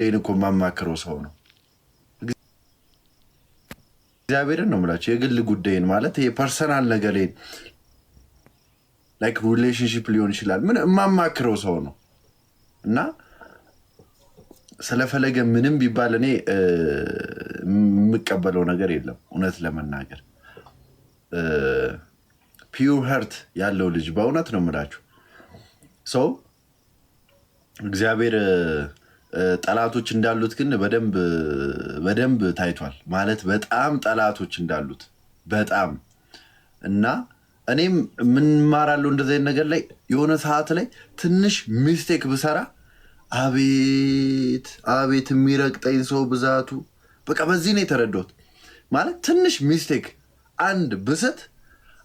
እኮ ማማክረው ሰው ነው። እግዚአብሔርን ነው የምላቸው። የግል ጉዳይን ማለት የፐርሰናል ነገሬን ላይክ ሪሌሽንሺፕ ሊሆን ይችላል ምን ማማክረው ሰው ነው እና ስለፈለገ ምንም ቢባል እኔ የምቀበለው ነገር የለም። እውነት ለመናገር ፒዩር ሀርት ያለው ልጅ በእውነት ነው የምላችሁ ሰው እግዚአብሔር ጠላቶች እንዳሉት ግን በደንብ ታይቷል። ማለት በጣም ጠላቶች እንዳሉት በጣም እና እኔም ምን ማራለሁ እንደዚህ ነገር ላይ የሆነ ሰዓት ላይ ትንሽ ሚስቴክ ብሰራ አቤት የሚረግጠኝ ሰው ብዛቱ በቃ በዚህ ነው የተረዳሁት። ማለት ትንሽ ሚስቴክ አንድ ብስት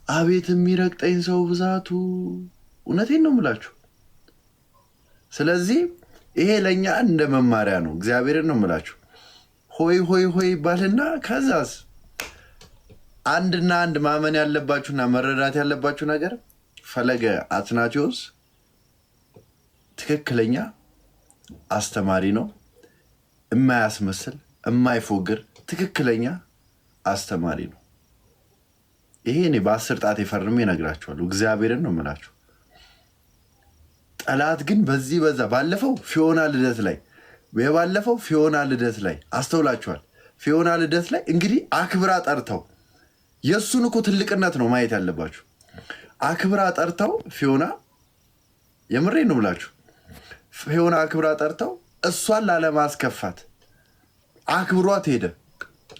አቤት የሚረግጠኝ ሰው ብዛቱ። እውነቴን ነው የምላችሁ። ስለዚህ ይሄ ለእኛ እንደ መማሪያ ነው። እግዚአብሔርን ነው የምላችሁ። ሆይ ባልና ከዛስ አንድና አንድ ማመን ያለባችሁና መረዳት ያለባችሁ ነገር ፈለገ አትናቴዎስ ትክክለኛ አስተማሪ ነው። የማያስመስል የማይፎግር ትክክለኛ አስተማሪ ነው። ይሄ እኔ በ10 ጣት የፈርሜ እነግራችኋለሁ። እግዚአብሔርን ነው የምላችሁ። ጠላት ግን በዚህ በዛ ባለፈው ፊዮና ልደት ላይ አስተውላችኋል። ፊዮና ልደት ላይ እንግዲህ አክብራ ጠርተው የእሱን እኮ ትልቅነት ነው ማየት ያለባችሁ። አክብራ ጠርተው ፊዮና የምሬ ነው ብላችሁ ፊዮና አክብራ ጠርተው እሷን ላለማስከፋት አክብሯት ሄደ።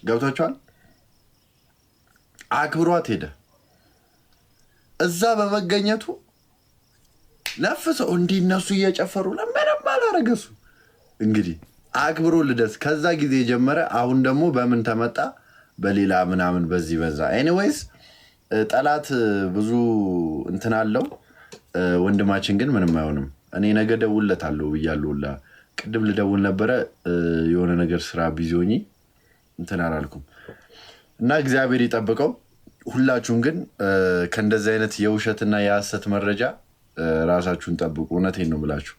ገብታችኋል? አክብሯት ሄደ። እዛ በመገኘቱ ለፍሰው እንዲህ እነሱ እየጨፈሩ ለምንም አላረገሱ። እንግዲህ አክብሮ ልደት ከዛ ጊዜ ጀመረ። አሁን ደግሞ በምን ተመጣ? በሌላ ምናምን በዚህ በዛ። ኤኒዌይስ ጠላት ብዙ እንትን አለው። ወንድማችን ግን ምንም አይሆንም። እኔ ነገ ደውልለታለሁ ብያለሁ። ቅድም ልደውል ነበረ የሆነ ነገር ስራ ቢዚ ሆኜ እንትን አላልኩም እና እግዚአብሔር ይጠብቀው። ሁላችሁም ግን ከእንደዚህ አይነት የውሸትና የሐሰት መረጃ ራሳችሁን ጠብቁ። እውነቴን ነው ብላችሁ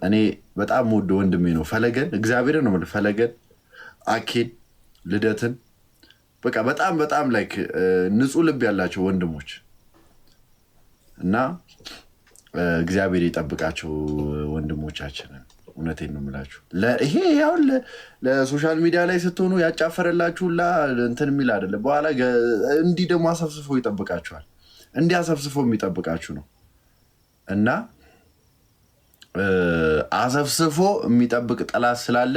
እኔ በጣም ወደ ወንድሜ ነው ፈለገን፣ እግዚአብሔርን ነው ፈለገን፣ አኬን፣ ልደትን በቃ በጣም ላይክ ንጹህ ልብ ያላቸው ወንድሞች እና እግዚአብሔር ይጠብቃቸው ወንድሞቻችንን። እውነቴን ነው የምላችሁ። ይሄ ያው ለሶሻል ሚዲያ ላይ ስትሆኑ ያጫፈረላችሁላ እንትን የሚል አይደለም። በኋላ እንዲህ ደግሞ አሰፍስፎ ይጠብቃችኋል። እንዲህ አሰፍስፎ የሚጠብቃችሁ ነው እና አሰፍስፎ የሚጠብቅ ጠላት ስላለ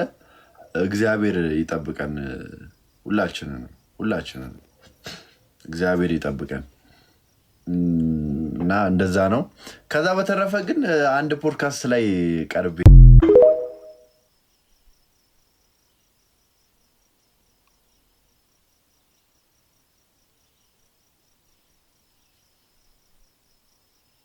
እግዚአብሔር ይጠብቀን። ሁላችንን እግዚአብሔር ይጠብቀን እና እንደዛ ነው። ከዛ በተረፈ ግን አንድ ፖድካስት ላይ ቀርቤ